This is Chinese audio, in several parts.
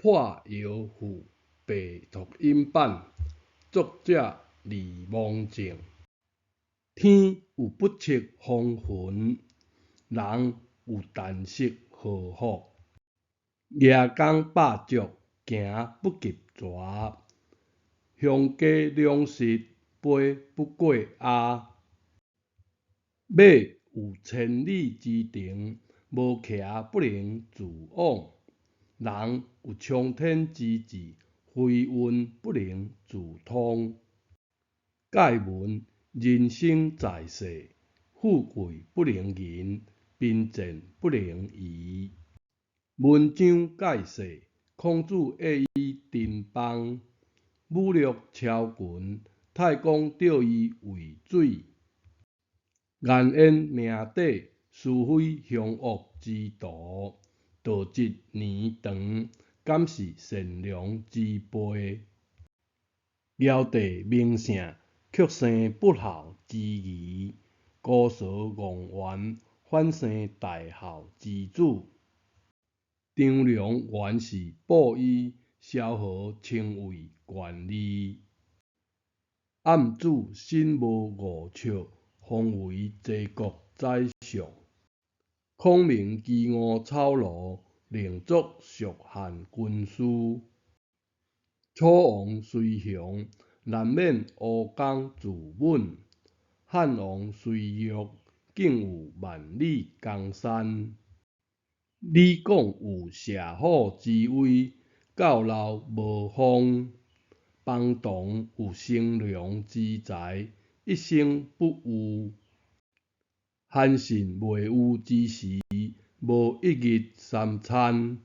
破摇赋白读音版，作者李梦正。天有不测风云，人有旦夕祸福。夜光百足，行不及蛇；乡家两失，飞不过鸭。马有千里之程，无骑不能自往。人有冲天之志，非运不能自通。盖闻人生在世，富贵不能淫，贫贱不能移。文章解释：孔子爱伊丁邦，武力超群，太公召伊为水。颜渊命底，是非凶恶之徒，道一年长，敢是善良之辈。尧帝名圣，却生不孝之儿，姑嫂戇冤，反生大孝之子。张良原是布衣，萧何称为权利。暗子身无五尺，方为齐国宰相。孔明饥饿草庐，宁作蜀汉军师。楚王虽雄，难免乌江自刎；汉王虽弱，竟有万里江山。李广有射虎之威，教老无方；庞统有生龙之才，一生不虞。韩信未有之时，无一日三餐。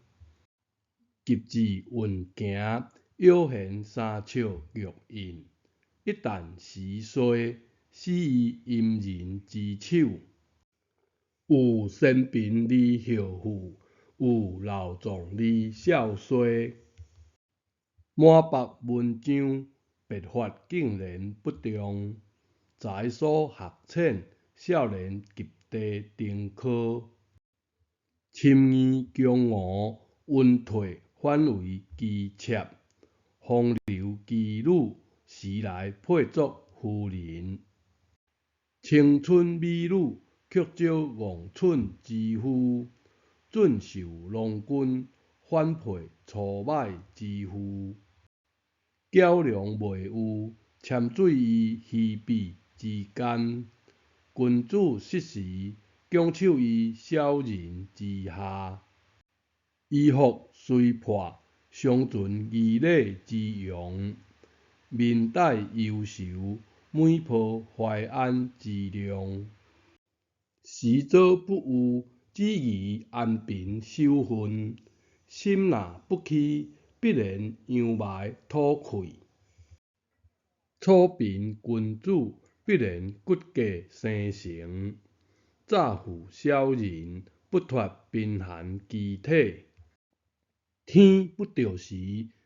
及至运行，腰悬三尺玉印。一旦时衰，死于淫人之手。有先贫而后富，有老壮而少衰。满腹文章，笔法竟然不中。才疏学浅，少年及第登科。深义强傲，运退反为奇妾。风流妓女，时来配作夫人。青春美女，却招龌龊之夫；俊秀郎君，反配粗歹之妇。桥梁未有，潜水于虚彼之间。君子失时，强守于小人之下。衣服虽破，尚存义礼之容；面带忧愁，每抱怀安之量。时早不遇，子宜安贫守分；心若不起，必然扬眉吐气。处贫君子，必然骨骼生成；早负小人，不脱贫寒之体。天不照时，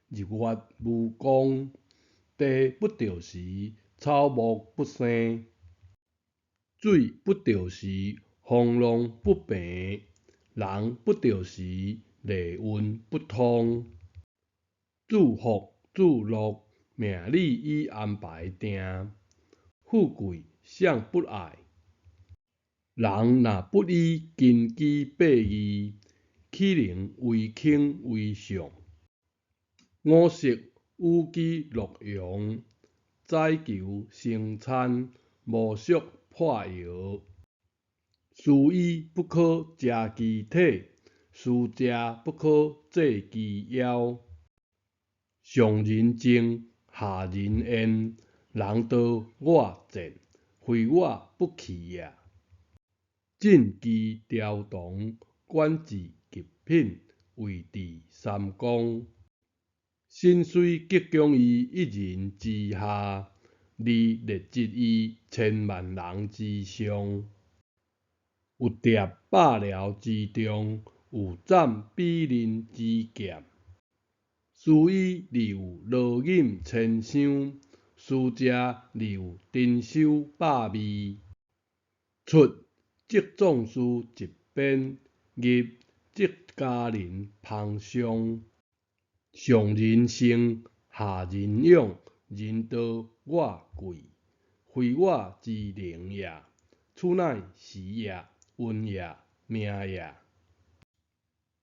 日月无光；地不照时，草木不生；水不照时，风浪不平；人不照时，礼运不通。祝福祝禄，命里已安排定；富贵尚不爱。人若不以根基蔽义，岂能为卿为相？五色有机洛阳，早求生产，无惜破窑。士医不可遮其体，士家不可济其腰。上人静，下人怨，人道我贱，非我不去也。政绩调动，管治极品，位至三公。身虽极强于一人之下，而劣质于千万人之上。有蝶百僚之中，有斩比邻之剑。士医而有罗饮千箱，士家而有珍馐百味。出即壮士一鞭，入即佳人旁上。上人生，下人养，人道我贵。非我之能也，此乃时也、运也、命也。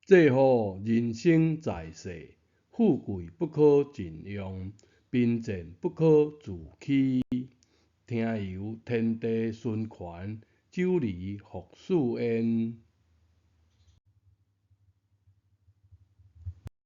借乎人生在世，富贵不可尽用，贫贱不可自欺。听由天地循环，久离复始焉。